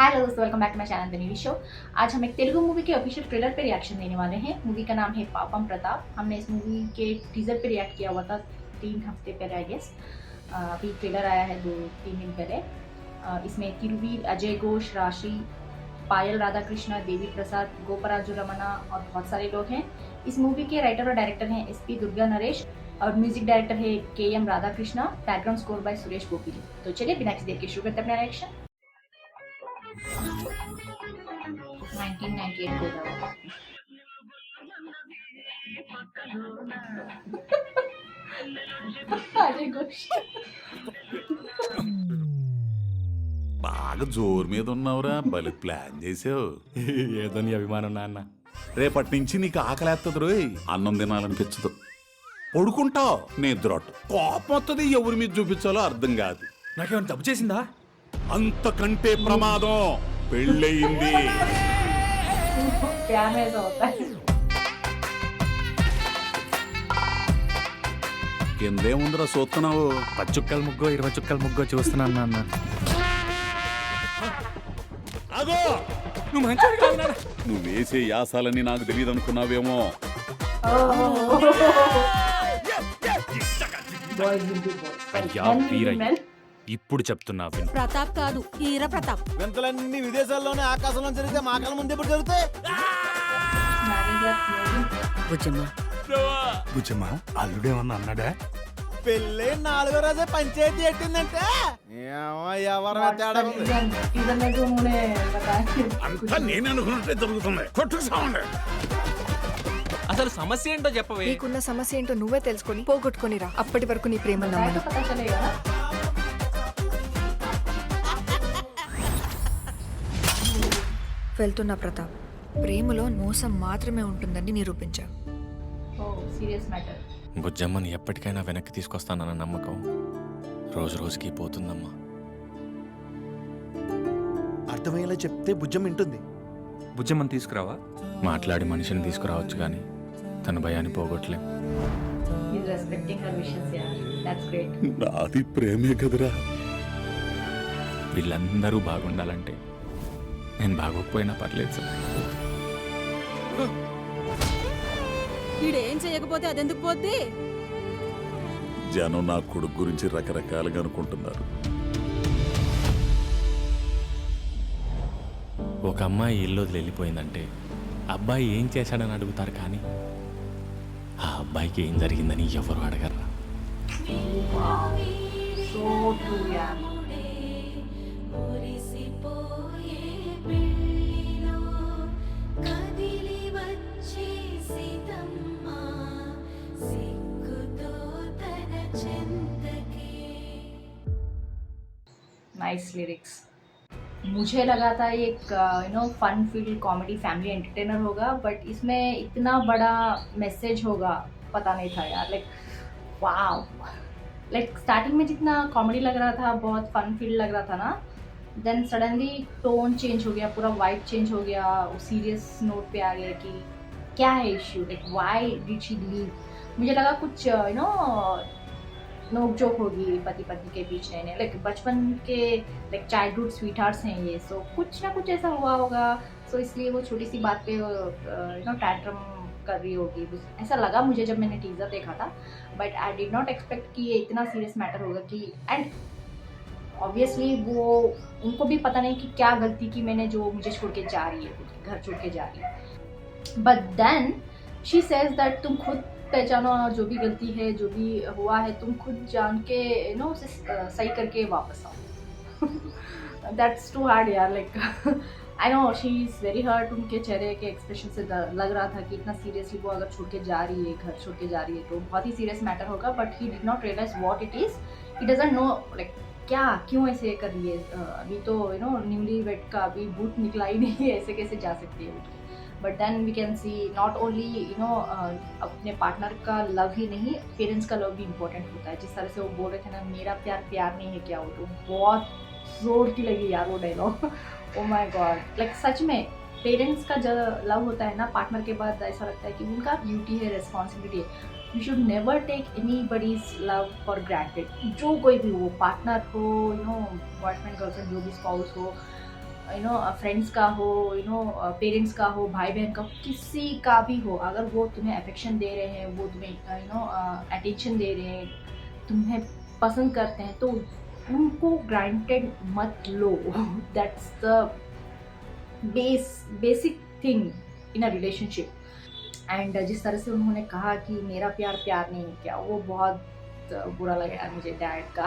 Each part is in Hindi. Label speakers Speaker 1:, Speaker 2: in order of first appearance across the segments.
Speaker 1: हाय दोस्तों, welcome back to my channel the new show. आज हम एक तेलुगु मूवी के ऑफिशियल ट्रेलर पे रिएक्शन देने वाले हैं। मूवी का नाम है पापम प्रताप। हमने इस मूवी के टीजर पे रिएक्ट किया हुआ था 3 हफ्ते पहले आई गेस। अभी ट्रेलर आया है 2-3 दिन पहले। इसमें तिरुवीर, अजय घोष, राशि, पायल राधाकृष्ण, देवी प्रसाद, गोपराजु रमना और बहुत सारे लोग हैं। इस मूवी के राइटर और डायरेक्टर हैं SP दुर्गा नरेश और म्यूजिक डायरेक्टर है KM Radhakrishna. Background score by Suresh Gopi. तो चलिए बिना किसी देर के शुरू करते हैं अपना रिएक्शन। 1998 को था। अजय घोष
Speaker 2: బాగా జోరు మీద ఉన్నావురా, బలి ప్లాన్ చేసావు.
Speaker 3: ఏదో నీ అభిమానం నాన్న.
Speaker 2: రేపటి నుంచి నీకు ఆకలేస్తుంది రోయ్, అన్నం తినాలనిపించదు. పడుకుంటావు, నిద్రొట్టు, కోపం వస్తుంది, ఎవరి మీద చూపించాలో అర్థం కాదు.
Speaker 3: నాకేమైనా తప్పు చేసిందా?
Speaker 2: అంతకంటే ప్రమాదం పెళ్ళయింది.
Speaker 1: प्यार में ऐसा होता है।
Speaker 2: కిందేముందిరా చూస్తున్నావు?
Speaker 3: 10 చుక్కల ముగ్గో 20 చుక్కల ముగ్గో చూస్తున్నాను నాన్న.
Speaker 2: అగో,
Speaker 3: నువ్వు మంచిగా కాదు నాన్న.
Speaker 2: నువ్వు వేసే యాసాలని నాకు తెలియదు అనుకున్నావేమో.
Speaker 3: అయ్యా వీరయ్య, ఇప్పుడు చెప్తున్నా విను.
Speaker 4: ప్రతాప్ కాదు, ఈర ప్రతాప్.
Speaker 5: వింతలన్నీ విదేశాల్లోనే ఆకాశంలో జరిగితే మా కళ్ళ ముందు ఎప్పుడు జరుగుతాయి?
Speaker 3: బుజ్జమ్మ అల్లుడేమన్నా అన్నాడా?
Speaker 5: పెళ్ళి 4వ రోజే పంచాయతీ ఎట్టిందంటే ఎవరు తేడా ఉంది.
Speaker 2: అంతా నేను అనుకున్నట్టే జరుగుతుంది. కొట్టుకు సావండి.
Speaker 6: అసలు సమస్య ఏంటో చెప్పవే.
Speaker 4: నీకున్న సమస్య ఏంటో నువ్వే తెలుసుకొని పోగొట్టుకొని రా. అప్పటి వరకు నీ ప్రేమ నమ్మను. వెళ్తున్నా ప్రతాప్. ప్రేమలో మోసం మాత్రమే ఉంటుందని నిరూపించా.
Speaker 3: బుజ్జమ్మని ఎప్పటికైనా వెనక్కి తీసుకొస్తానన్న నమ్మకం రోజు రోజుకి పోతుందమ్మా.
Speaker 5: అర్థమయ్యేలా చెప్తే భుజం వింటుంది.
Speaker 3: బుజ్జమ్మని తీసుకురావా? మాట్లాడి మనిషిని తీసుకురావచ్చు కానీ తన భయాన్ని పోగొట్టలేం.
Speaker 2: నాది ప్రేమే కదరా.
Speaker 3: వీళ్ళందరూ బాగుండాలంటే నేను బాగోకపోయినా పర్లేదు సార్.
Speaker 4: వీడేం చేయకపోతే అదెందుకు పోద్ది?
Speaker 2: జనం నా కొడుకు గురించి రకరకాలుగా అనుకుంటున్నారు.
Speaker 3: ఒక అమ్మాయి ఇల్లు వదిలి వెళ్ళిపోయిందంటే అబ్బాయి ఏం చేశాడని అడుగుతారు కానీ ఆ అబ్బాయికి ఏం జరిగిందని ఎవరు అడగరా.
Speaker 1: Nice lyrics. मुझे लगा था ये एक fun filled comedy family entertainer होगा, बट इसमें इतना बड़ा मैसेज होगा पता नहीं था यार। लाइक वाव, लाइक स्टार्टिंग में जितना कॉमेडी लग रहा था, बहुत फन फील्ड लग रहा था ना, देन सडनली टोन चेंज हो गया, पूरा वाइब चेंज हो गया, सीरियस नोट पे आ गया कि क्या है issue, like why did she leave. मुझे लगा कुछ नोक जोक होगी पति पत्नी के बीच, नए लाइक बचपन के लाइक चाइल्डहुड स्वीट हार्ट्स हैं ये, सो कुछ ना कुछ ऐसा हुआ होगा। सो इसलिए वो छोटी सी बात पे टैंट्रम कर रही होगी, ऐसा लगा मुझे जब मैंने टीजर देखा था। But I did not expect कि ये इतना सीरियस मैटर होगा कि, एंड ऑब्वियसली वो उनको भी पता नहीं कि क्या गलती की मैंने जो मुझे छोड़ के जा रही है, घर छोड़ के जा रही है। But then she says that तुम खुद पहचानो और जो भी गलती है, जो भी हुआ है, तुम खुद जान के उसे सही करके वापस आओ। दैट्स टू हार्ड यार। Like I know she is very hurt. उनके चेहरे के एक्सप्रेशन से लग रहा था कि इतना सीरियसली वो अगर छोड़ के जा रही है, घर छोड़ के जा रही है, तो बहुत ही सीरियस मैटर होगा। But he did not realise what it is. He doesn't know like क्या क्यों ऐसे कर रही है। अभी तो न्यूली वेड का अभी बूट निकला ही नहीं है, ऐसे कैसे जा सकती है। But then we can see not only अपने पार्टनर का लव ही नहीं, पेरेंट्स का लव भी इम्पोर्टेंट होता है। जिस तरह से वो बोल रहे थे ना, मेरा प्यार प्यार नहीं है क्या, वो तो बहुत जोर की लगी यार वो dialogue. Oh my God, like सच में पेरेंट्स का जो लव होता है ना पार्टनर के बाद, ऐसा लगता है कि उनका ड्यूटी है, रिस्पॉन्सिबिलिटी है। You should never take anybody's love for granted. जो कोई भी हो, पार्टनर हो, बॉयफ्रेंड गर्लफ्रेंड, जो भी स्पाउस हो, फ्रेंड्स का हो, पेरेंट्स का हो, भाई बहन का हो, किसी का भी हो, अगर वो तुम्हें अफेक्शन दे रहे हैं, वो तुम्हें अटेंशन दे रहे हैं, तुम्हें पसंद करते हैं, तो उनको ग्रांटेड मत लो। That's the basic thing in a relationship. And जिस तरह से उन्होंने कहा कि मेरा प्यार प्यार नहीं है क्या, वो बहुत बुरा लगा यार मुझे डैड का।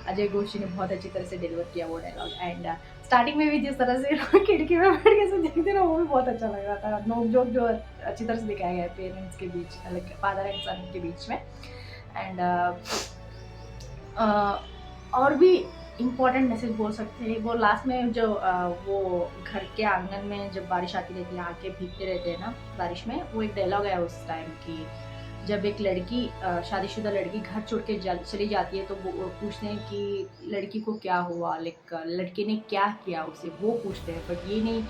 Speaker 1: अजय घोष ने बहुत अच्छी तरह से डिलीवर किया वो डायलॉग। एंड स्टार्टिंग में भी जिस तरह से खिड़की में बैठ के से देखते ना, वो भी बहुत अच्छा लग रहा था। नोक जोक जो अच्छी तरह से दिखाया गया है पेरेंट्स के बीच, लाइक फादर एंड सन के बीच में। एंड और भी इम्पॉर्टेंट मैसेज बोल सकते हैं वो लास्ट में जो वो घर के आंगन में जब बारिश आती रहती है, आके भीगते रहते हैं ना बारिश में, वो एक डायलॉग है उस टाइम की, जब एक लड़की शादीशुदा लड़की घर छोड़ के चली जाती है, तो वो पूछते हैं कि लड़की को क्या हुआ, लाइक लड़के ने क्या किया उसे, वो पूछते हैं, बट ये नहीं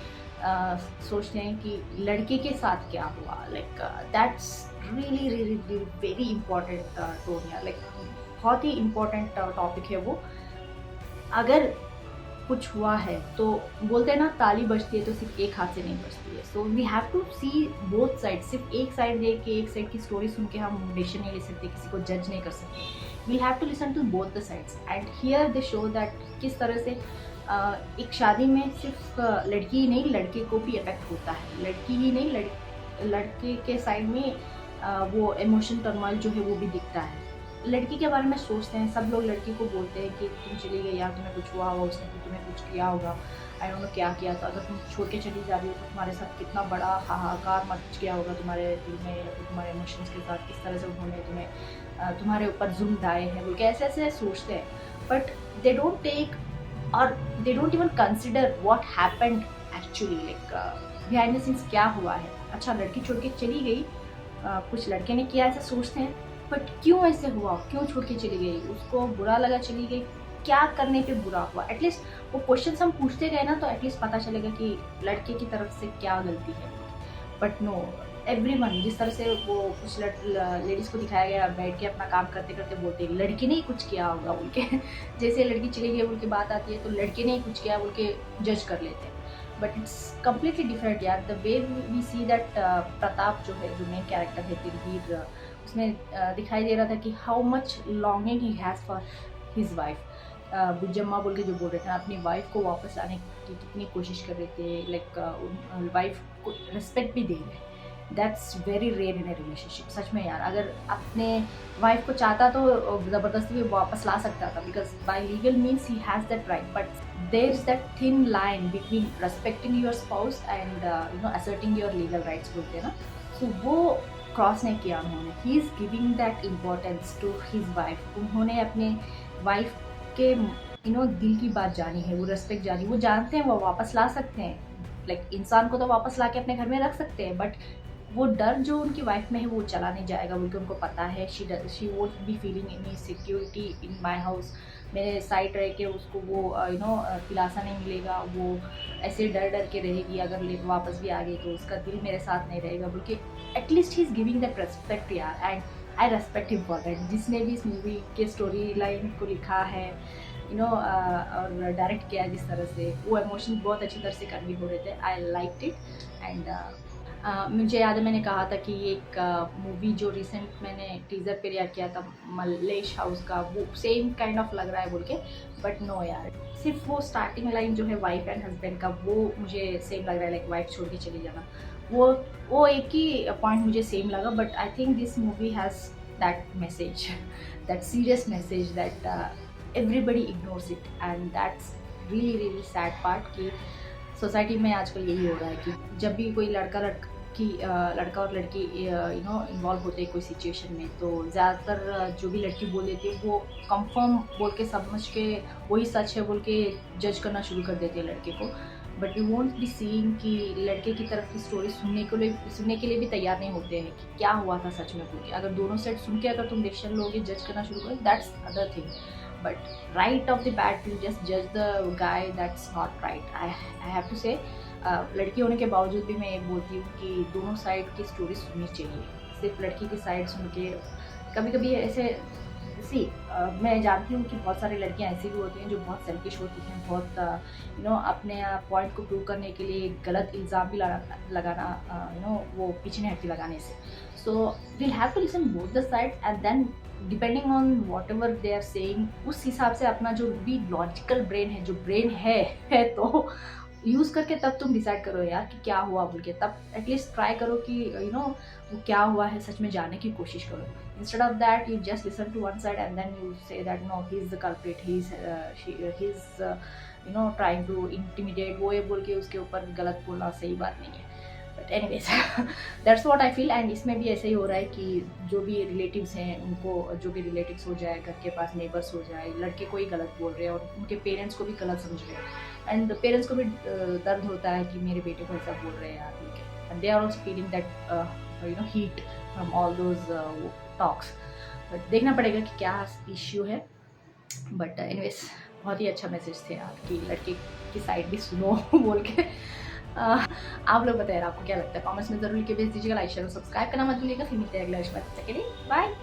Speaker 1: सोचते हैं कि लड़के के साथ क्या हुआ। Like that's really really very important tone यार, लाइक बहुत ही इम्पोर्टेंट टॉपिक है वो। अगर कुछ हुआ है तो बोलते हैं ना, ताली बजती है तो सिर्फ एक हाथ से नहीं बजती है। So we have to see both side. सिर्फ एक साइड देख के, एक साइड की स्टोरी सुन के हम डिसीजन नहीं ले सकते, किसी को जज नहीं कर सकते। We have to listen to both the sides and here they show that किस तरह से एक शादी में सिर्फ लड़की ही नहीं, लड़के को भी इफेक्ट होता है। लड़की ही नहीं, लड़के के साइड में वो इमोशन टर्मोइल जो है वो भी दिखता है। लड़की के बारे में सोचते हैं सब लोग, लड़की को बोलते हैं कि तुम चली गई यार, तुम्हें कुछ हुआ होगा, उसने तुम्हें कुछ किया होगा, आई डोंट नो क्या किया था, अगर तुम छोड़ के चली जा रही हो तो तुम्हारे साथ कितना बड़ा हाहाकार मच गया होगा तुम्हारे दिल में, या फिर तुम्हारे इमोशंस के साथ किस तरह से उन्होंने तुम्हें तुम्हारे ऊपर जुल्म ढाए हैं, बोल के ऐसे ऐसे सोचते हैं। बट दे डोंट टेक और they don't even consider what happened actually, like behind the scenes क्या हुआ है। अच्छा लड़की छोड़ के चली गई, कुछ लड़के ने किया, ऐसा सोचते हैं, बट क्यों ऐसे हुआ, क्यों छोड़ के चली गई, उसको बुरा लगा चली गई, क्या करने पे बुरा हुआ। एटलीस्ट वो क्वेश्चन हम पूछते गए ना, तो एटलीस्ट पता चलेगा कि लड़के की तरफ से क्या गलती है। बट नो, एवरीवन, जिस तरह से वो कुछ लेडीज़ को दिखाया गया बैठ के अपना काम करते करते बोलते हैं लड़के ने ही कुछ किया होगा बोल के। जैसे लड़की चली गई बोल के बात आती है तो लड़के ने ही कुछ किया बोल के जज कर लेते हैं। बट इट्स कम्प्लीटली डिफरेंट यार। The way we see that Pratap जो है, जो मेन कैरेक्टर है तिरवीर, उसमें दिखाई दे रहा था कि how much longing he has for his wife. Bujjamma बोल के जो बोल रहे थे, अपनी वाइफ को वापस लाने की कितनी कोशिश कर रहे थे, लाइक वाइफ को रिस्पेक्ट भी दे रहे। That's very rare in a relationship. सच में यार, अगर अपने वाइफ को चाहता तो ज़बरदस्ती भी वापस ला सकता था, because by legal means he has that right. But there is that thin line between respecting your spouse and asserting your legal rights बोलते हैं ना, सो वो क्रॉस नहीं किया उन्होंने। He is giving that importance to his wife. उन्होंने अपने वाइफ के दिल की बात जानी है, वो रेस्पेक्ट जानी, वो जानते हैं वो वापस ला सकते हैं। लाइक इंसान को तो वापस ला के अपने घर में रख सकते हैं, बट वो डर जो उनकी वाइफ में है वो चला नहीं जाएगा, बल्कि उनको पता है she won't be feeling any security in my house. मेरे साइड रह के उसको वो दिलासा नहीं मिलेगा, वो ऐसे डर डर के रहेगी, अगर वापस भी आ गई तो उसका दिल मेरे साथ नहीं रहेगा, बल्कि at least he is giving that respect यार। And I respect him for that. जिसने भी इस मूवी के स्टोरी लाइन को लिखा है और डायरेक्ट किया जिस तरह से, वो इमोशन बहुत अच्छी तरह से कन्वे हो रहे थे। I liked it. एंड मुझे याद है मैंने कहा था कि एक मूवी जो रिसेंट मैंने टीज़र पे रिएक्ट किया था मलेश हाउस का, वो सेम काइंड ऑफ लग रहा है बोल के, बट नो यार, सिर्फ वो स्टार्टिंग लाइन जो है वाइफ एंड हस्बैंड का, वो मुझे सेम लग रहा है, लाइक वाइफ छोड़ के चली जाना, वो एक ही पॉइंट मुझे सेम लगा। But I think this movie has that message, that serious message that everybody ignores it, and that's really really sad part कि सोसाइटी में आजकल यही हो रहा है कि जब भी कोई लड़का और लड़की इन्वॉल्व होते हैं कोई सिचुएशन में, तो ज़्यादातर जो भी लड़की बोल देती है वो कंफर्म बोल के समझ के वही सच है बोल के जज करना शुरू कर देते हैं लड़के को। But you won't be seeing कि लड़के की तरफ की स्टोरी सुनने के लिए भी तैयार नहीं होते हैं कि क्या हुआ था सच में बोल के। अगर दोनों साइड सुन के अगर तुम डिसीजन लोगे, जज करना शुरू करोगे, that's other thing. But right off the bat you just judge the guy, that's not right. I have to say लड़की होने के बावजूद भी मैं ये बोलती हूँ कि दोनों साइड की स्टोरी सुननी चाहिए। सिर्फ लड़की की साइड सुन के कभी कभी ऐसे सी मैं जानती हूँ कि बहुत सारी लड़कियाँ ऐसी भी होती हैं जो बहुत सेल्फिश होती हैं, बहुत अपने पॉइंट को प्रूव करने के लिए गलत इल्ज़ाम भी लगाना वो पीछे नहीं हटती लगाने से. So we'll have to listen both the side and then depending on whatever they are saying, उस हिसाब से अपना जो भी लॉजिकल ब्रेन है, जो ब्रेन है तो यूज़ करके तब तुम डिसाइड करो यार कि क्या हुआ बोल के. तब एटलीस्ट ट्राई करो कि वो क्या हुआ है सच में जानने की कोशिश करो. Instead of that you just listen to one side and then you say that no he is the culprit, he is trying to intimidate, वो ये बोल के उसके ऊपर गलत बोलना सही बात नहीं है. But anyways that's what I feel. And इसमें भी ऐसे ही हो रहा है कि जो भी रिलेटिव्स हैं उनको, जो भी रिलेटिव्स हो जाए, घर के पास नेबर्स हो जाए, लड़के को ही गलत बोल रहे हैं और उनके पेरेंट्स को भी गलत समझ रहे हैं. एंड पेरेंट्स को भी दर्द होता है कि मेरे बेटे को ऐसा बोल रहे हैं यार बोल के. And they are also feeling that heat from all those talks. But देखना पड़ेगा कि क्या इश्यू है. बट एनीवेज बहुत ही अच्छा मैसेज थे यार कि लड़के की साइड भी सुनो बोल के. आप लोग बताइए आपको क्या लगता है, कमेंट्स में जरूर लिख के भेज दीजिएगा. लाइक शेयर और सब्सक्राइब करना मत भूलिएगा. फिर मिलते हैं अगले बाय.